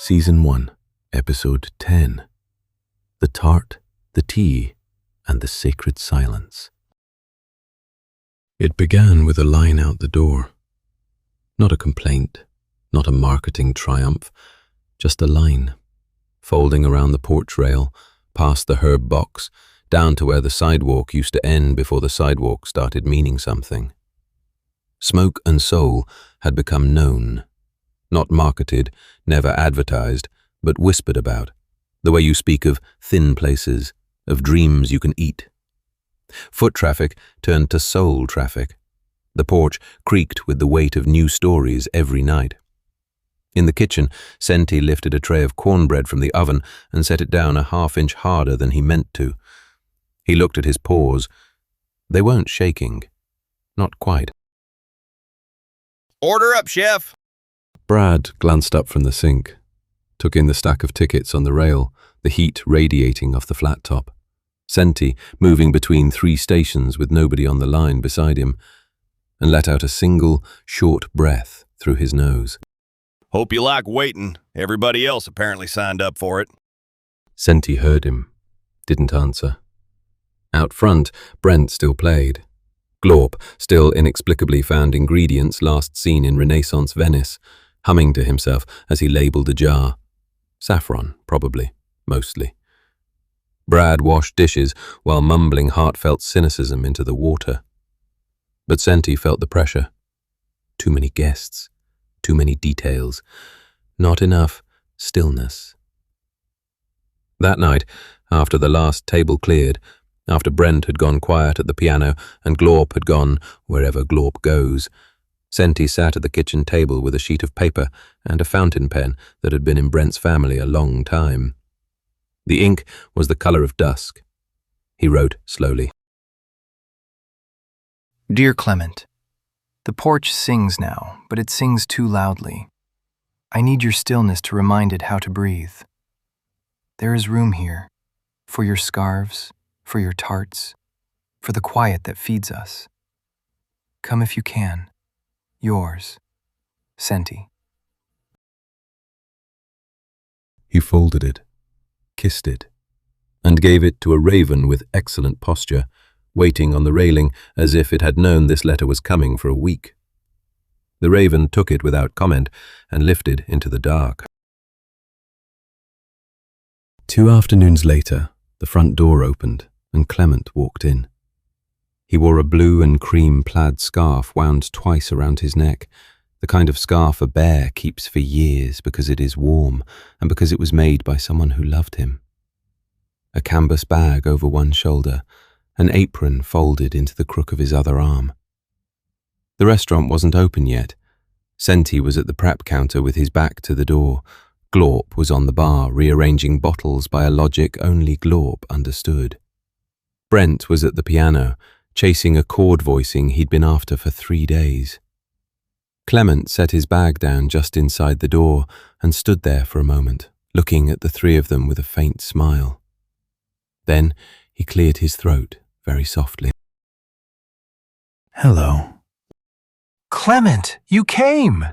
Season 1, Episode 10. The Tart, the Tea, and the Sacred Silence. It began with a line out the door. Not a complaint, not a marketing triumph, just a line, folding around the porch rail, past the herb box, down to where the sidewalk used to end before the sidewalk started meaning something. Smoke and soul had become known. Not marketed, never advertised, but whispered about, the way you speak of thin places, of dreams you can eat. Foot traffic turned to soul traffic. The porch creaked with the weight of new stories every night. In the kitchen, Senti lifted a tray of cornbread from the oven and set it down a half-inch harder than he meant to. He looked at his paws. They weren't shaking. Not quite. "Order up, chef." Brad glanced up from the sink, took in the stack of tickets on the rail, the heat radiating off the flat top. Senti moving between 3 stations with nobody on the line beside him, and let out a single, short breath through his nose. "Hope you like waiting. Everybody else apparently signed up for it." Senti heard him, didn't answer. Out front, Brent still played. Glorp still inexplicably found ingredients last seen in Renaissance Venice, humming to himself as he labelled a jar. Saffron, probably, mostly. Brad washed dishes while mumbling heartfelt cynicism into the water. But Senti felt the pressure. Too many guests, too many details, not enough stillness. That night, after the last table cleared, after Brent had gone quiet at the piano and Glorp had gone wherever Glorp goes, Senti sat at the kitchen table with a sheet of paper and a fountain pen that had been in Brent's family a long time. The ink was the colour of dusk. He wrote slowly. Dear Clement, the porch sings now, but it sings too loudly. I need your stillness to remind it how to breathe. There is room here for your scarves, for your tarts, for the quiet that feeds us. Come if you can. Yours, Senti. He folded it, kissed it, and gave it to a raven with excellent posture, waiting on the railing as if it had known this letter was coming for a week. The raven took it without comment and lifted into the dark. 2 afternoons later, the front door opened and Clement walked in. He wore a blue and cream plaid scarf wound twice around his neck, the kind of scarf a bear keeps for years because it is warm and because it was made by someone who loved him. A canvas bag over one shoulder, an apron folded into the crook of his other arm. The restaurant wasn't open yet. Senti was at the prep counter with his back to the door. Glorp was on the bar, rearranging bottles by a logic only Glorp understood. Brent was at the piano, chasing a chord voicing he'd been after for 3 days. Clement set his bag down just inside the door and stood there for a moment, looking at the 3 of them with a faint smile. Then he cleared his throat very softly. Hello. Clement, you came!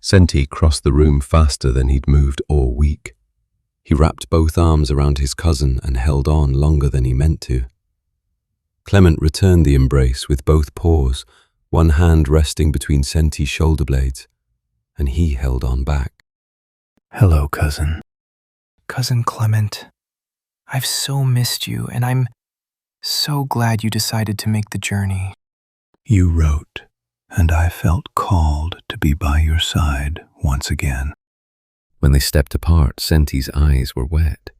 Senti crossed the room faster than he'd moved all week. He wrapped both arms around his cousin and held on longer than he meant to. Clement returned the embrace with both paws, one hand resting between Senti's shoulder blades, and he held on back. Hello, cousin. Cousin Clement, I've so missed you, and I'm so glad you decided to make the journey. You wrote, and I felt called to be by your side once again. When they stepped apart, Senti's eyes were wet.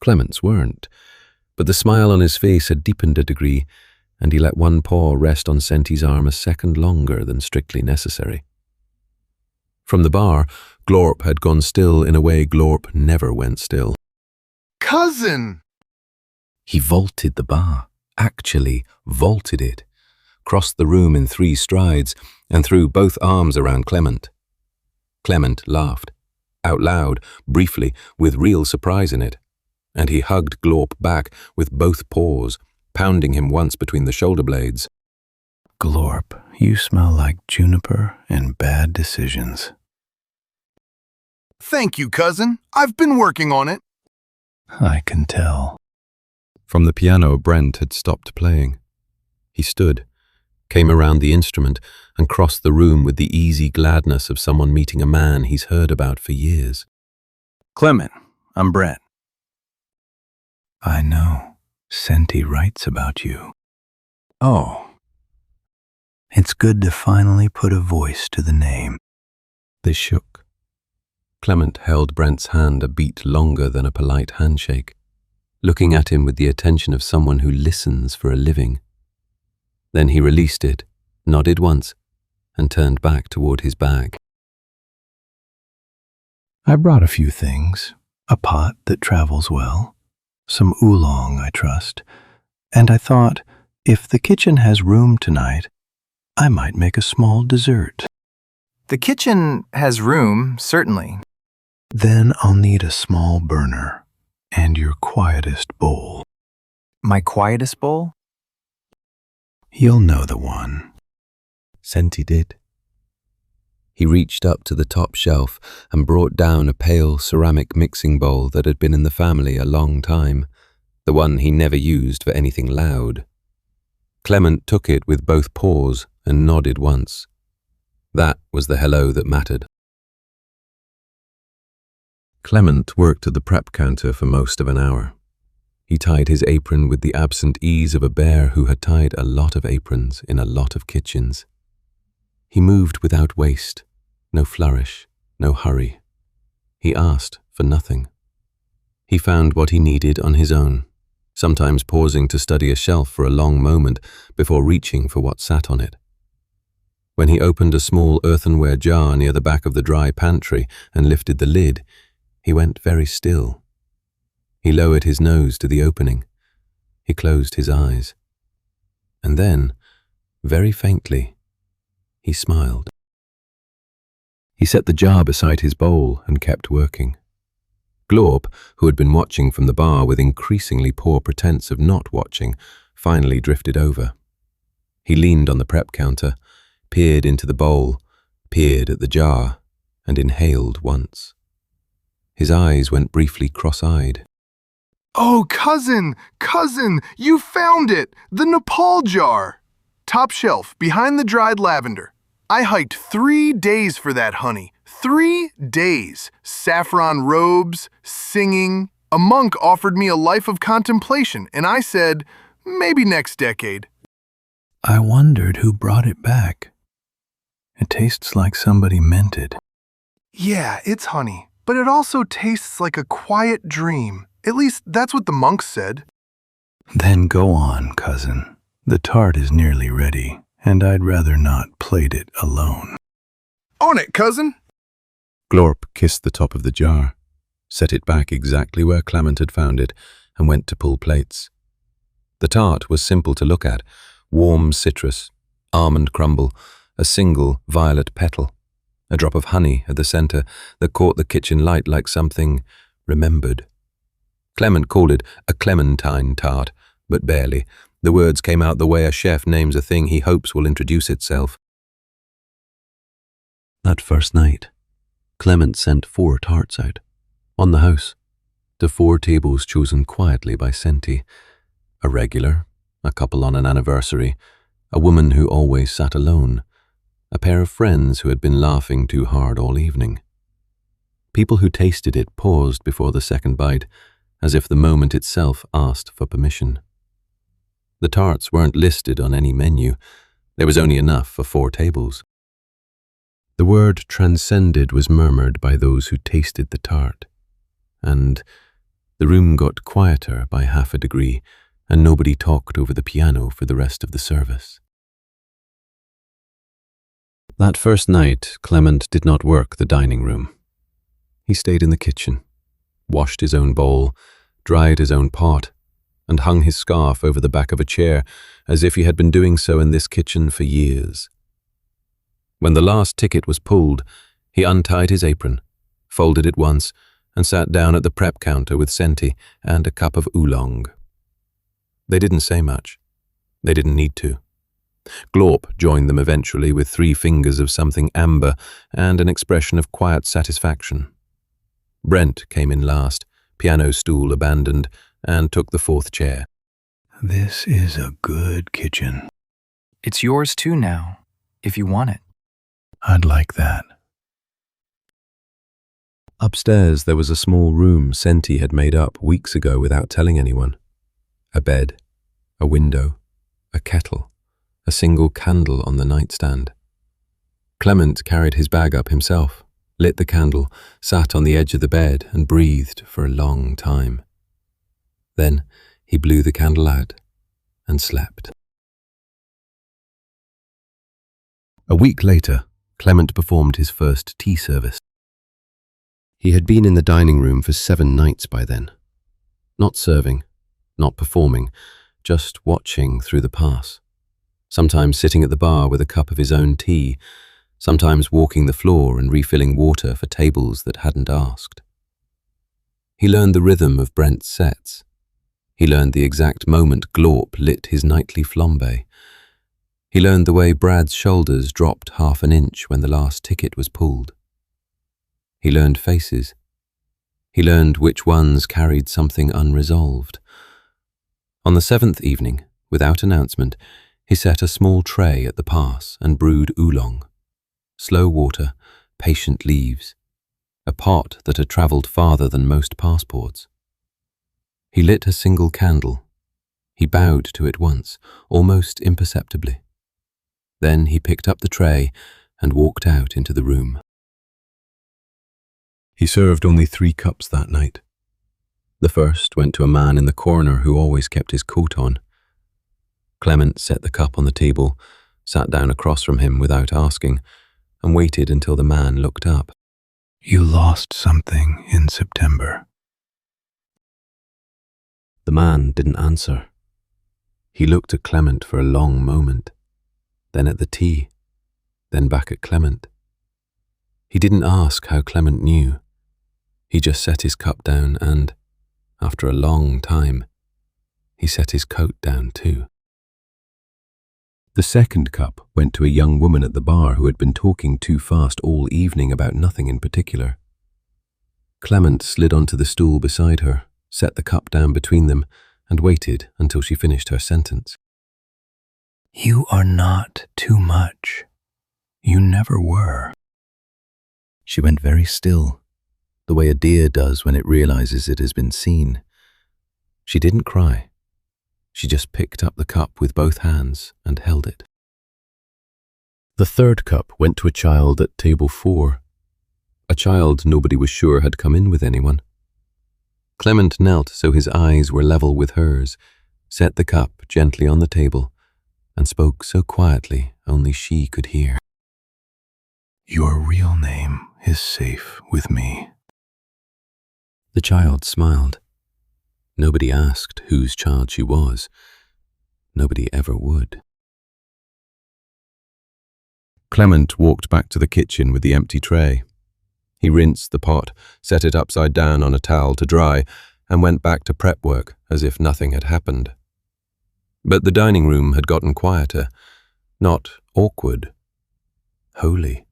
Clement's weren't, but the smile on his face had deepened a degree, and he let one paw rest on Senti's arm a second longer than strictly necessary. From the bar, Glorp had gone still in a way Glorp never went still. "Cousin!" He vaulted the bar, actually vaulted it, crossed the room in 3 strides, and threw both arms around Clement. Clement laughed, out loud, briefly, with real surprise in it, and he hugged Glorp back with both paws, pounding him once between the shoulder blades. Glorp, you smell like juniper and bad decisions. Thank you, cousin. I've been working on it. I can tell. From the piano, Brent had stopped playing. He stood, came around the instrument, and crossed the room with the easy gladness of someone meeting a man he's heard about for years. Clement, I'm Brent. I know. Senti writes about you. Oh. It's good to finally put a voice to the name. They shook. Clement held Brent's hand a beat longer than a polite handshake, looking at him with the attention of someone who listens for a living. Then he released it, nodded once, and turned back toward his bag. I brought a few things. A pot that travels well, some oolong, I trust, and I thought, if the kitchen has room tonight, I might make a small dessert. The kitchen has room, certainly. Then I'll need a small burner and your quietest bowl. My quietest bowl? You'll know the one. Senti did. He reached up to the top shelf and brought down a pale ceramic mixing bowl that had been in the family a long time, the one he never used for anything loud. Clement took it with both paws and nodded once. That was the hello that mattered. Clement worked at the prep counter for most of an hour. He tied his apron with the absent ease of a bear who had tied a lot of aprons in a lot of kitchens. He moved without waste, no flourish, no hurry. He asked for nothing. He found what he needed on his own, sometimes pausing to study a shelf for a long moment before reaching for what sat on it. When he opened a small earthenware jar near the back of the dry pantry and lifted the lid, he went very still. He lowered his nose to the opening. He closed his eyes. And then, very faintly, he smiled. He set the jar beside his bowl and kept working. Glorp, who had been watching from the bar with increasingly poor pretense of not watching, finally drifted over. He leaned on the prep counter, peered into the bowl, peered at the jar, and inhaled once. His eyes went briefly cross-eyed. Oh, cousin, you found it! The Nepal jar! Top shelf, behind the dried lavender. I hiked 3 days for that honey. 3 days. Saffron robes, singing. A monk offered me a life of contemplation, and I said, maybe next decade. I wondered who brought it back. It tastes like somebody meant it. Yeah, it's honey, but it also tastes like a quiet dream. At least that's what the monks said. Then go on, cousin. The tart is nearly ready, and I'd rather not plate it alone. On it, cousin! Glorp kissed the top of the jar, set it back exactly where Clement had found it, and went to pull plates. The tart was simple to look at: warm citrus, almond crumble, a single violet petal, a drop of honey at the center that caught the kitchen light like something remembered. Clement called it a clementine tart, but barely. The words came out the way a chef names a thing he hopes will introduce itself. That first night, Clement sent 4 tarts out, on the house, to 4 tables chosen quietly by Senti: a regular, a couple on an anniversary, a woman who always sat alone, a pair of friends who had been laughing too hard all evening. People who tasted it paused before the second bite, as if the moment itself asked for permission. The tarts weren't listed on any menu. There was only enough for 4 tables. The word transcended was murmured by those who tasted the tart, and the room got quieter by half a degree, and nobody talked over the piano for the rest of the service. That first night, Clement did not work the dining room. He stayed in the kitchen, washed his own bowl, dried his own pot, and hung his scarf over the back of a chair as if he had been doing so in this kitchen for years. When the last ticket was pulled, he untied his apron, folded it once, and sat down at the prep counter with Senti and a cup of oolong. They didn't say much. They didn't need to. Glorp joined them eventually with 3 fingers of something amber and an expression of quiet satisfaction. Brent came in last, piano stool abandoned, and took the fourth chair. This is a good kitchen. It's yours too now, if you want it. I'd like that. Upstairs there was a small room Senti had made up weeks ago without telling anyone. A bed, a window, a kettle, a single candle on the nightstand. Clement carried his bag up himself, lit the candle, sat on the edge of the bed and breathed for a long time. Then he blew the candle out and slept. A week later, Clement performed his first tea service. He had been in the dining room for 7 nights by then. Not serving, not performing, just watching through the pass. Sometimes sitting at the bar with a cup of his own tea, sometimes walking the floor and refilling water for tables that hadn't asked. He learned the rhythm of Brent's sets. He learned the exact moment Glorp lit his nightly flambe. He learned the way Brad's shoulders dropped half an inch when the last ticket was pulled. He learned faces. He learned which ones carried something unresolved. On the 7th evening, without announcement, he set a small tray at the pass and brewed oolong. Slow water, patient leaves. A pot that had travelled farther than most passports. He lit a single candle. He bowed to it once, almost imperceptibly. Then he picked up the tray and walked out into the room. He served only 3 cups that night. The first went to a man in the corner who always kept his coat on. Clement set the cup on the table, sat down across from him without asking, and waited until the man looked up. You lost something in September. The man didn't answer. He looked at Clement for a long moment, then at the tea, then back at Clement. He didn't ask how Clement knew. He just set his cup down and, after a long time, he set his coat down too. The second cup went to a young woman at the bar who had been talking too fast all evening about nothing in particular. Clement slid onto the stool beside her, set the cup down between them, and waited until she finished her sentence. You are not too much. You never were. She went very still, the way a deer does when it realizes it has been seen. She didn't cry. She just picked up the cup with both hands and held it. The third cup went to a child at table 4, a child nobody was sure had come in with anyone. Clement knelt so his eyes were level with hers, set the cup gently on the table, and spoke so quietly only she could hear. Your real name is safe with me. The child smiled. Nobody asked whose child she was. Nobody ever would. Clement walked back to the kitchen with the empty tray. He rinsed the pot, set it upside down on a towel to dry, and went back to prep work as if nothing had happened. But the dining room had gotten quieter, not awkward, holy.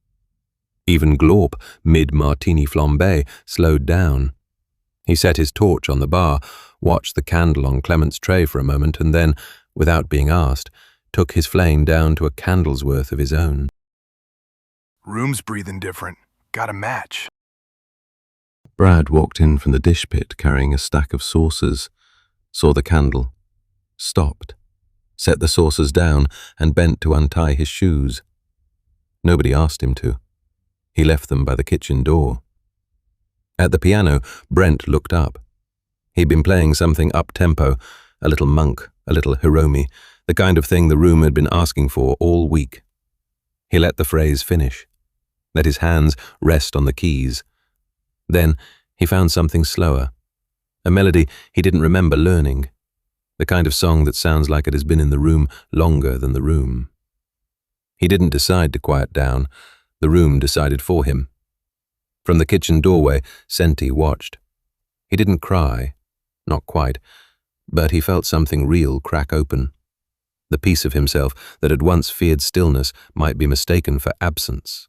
Even Glorp, mid-martini flambe, slowed down. He set his torch on the bar, watched the candle on Clement's tray for a moment, and then, without being asked, took his flame down to a candle's worth of his own. Room's breathing different. Got a match. Brad walked in from the dish pit carrying a stack of saucers, saw the candle, stopped, set the saucers down, and bent to untie his shoes. Nobody asked him to. He left them by the kitchen door. At the piano, Brent looked up. He'd been playing something up-tempo, a little monk, a little Hiromi, the kind of thing the room had been asking for all week. He let the phrase finish, let his hands rest on the keys. Then he found something slower, a melody he didn't remember learning, the kind of song that sounds like it has been in the room longer than the room. He didn't decide to quiet down. The room decided for him. From the kitchen doorway, Senti watched. He didn't cry, not quite, but he felt something real crack open. The piece of himself that had once feared stillness might be mistaken for absence.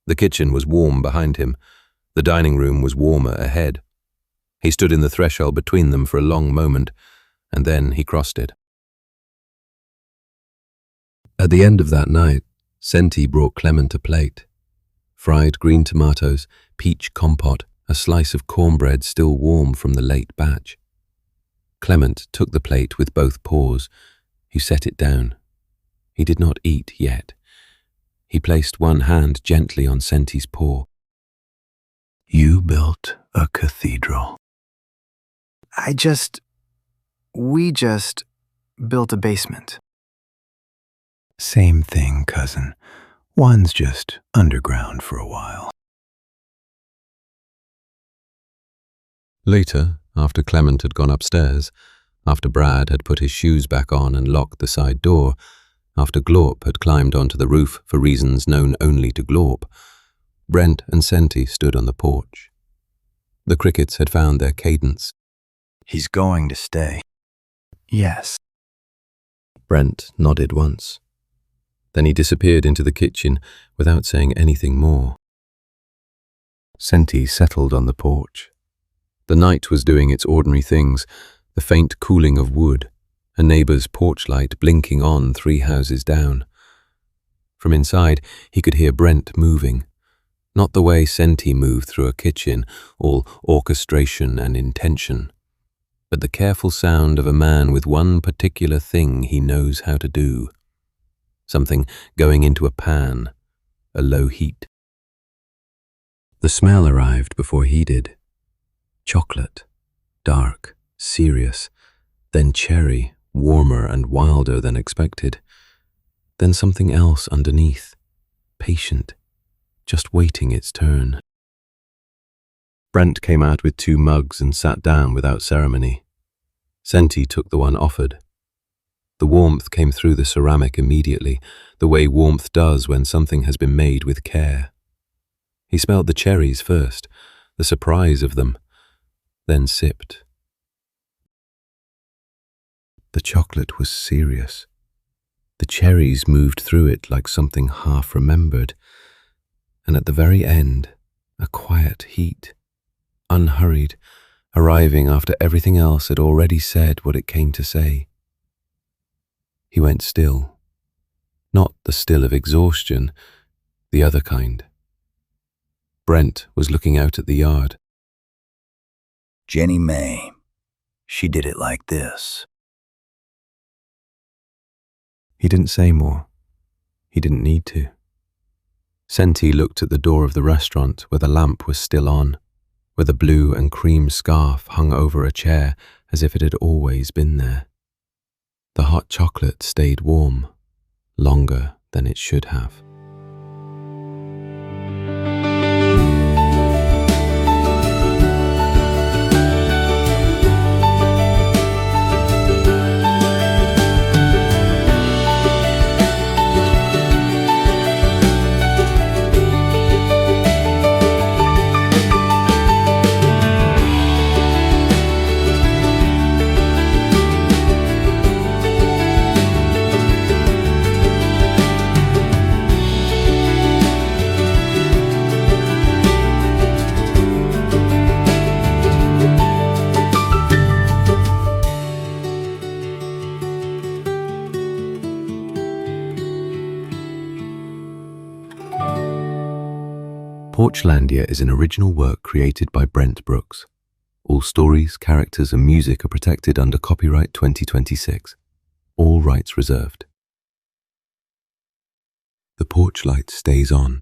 The kitchen was warm behind him. The dining room was warmer ahead. He stood in the threshold between them for a long moment, and then he crossed it. At the end of that night, Senti brought Clement a plate. Fried green tomatoes, peach compote, a slice of cornbread still warm from the late batch. Clement took the plate with both paws. He set it down. He did not eat yet. He placed one hand gently on Senti's paw. You built a cathedral. We just built a basement. Same thing, cousin. One's just underground for a while. Later, after Clement had gone upstairs, after Brad had put his shoes back on and locked the side door, after Glorp had climbed onto the roof for reasons known only to Glorp, Brent and Senti stood on the porch. The crickets had found their cadence. He's going to stay. Yes. Brent nodded once. Then he disappeared into the kitchen without saying anything more. Senti settled on the porch. The night was doing its ordinary things, the faint cooling of wood, a neighbour's porch light blinking on 3 houses down. From inside, he could hear Brent moving. Not the way Senti moved through a kitchen, all orchestration and intention, but the careful sound of a man with one particular thing he knows how to do. Something going into a pan, a low heat. The smell arrived before he did. Chocolate, dark, serious, then cherry, warmer and wilder than expected. Then something else underneath, patient, just waiting its turn. Brent came out with 2 mugs and sat down without ceremony. Senti took the one offered. The warmth came through the ceramic immediately, the way warmth does when something has been made with care. He smelled the cherries first, the surprise of them, then sipped. The chocolate was serious. The cherries moved through it like something half-remembered, and at the very end, a quiet heat, unhurried, arriving after everything else had already said what it came to say. He went still. Not the still of exhaustion, the other kind. Brent was looking out at the yard. Jenny May. She did it like this. He didn't say more. He didn't need to. Senti looked at the door of the restaurant where the lamp was still on, where the blue and cream scarf hung over a chair as if it had always been there. The hot chocolate stayed warm, longer than it should have. Porchlandia is an original work created by Brent Brooks. All stories, characters and music are protected under copyright 2026. All rights reserved. The porch light stays on.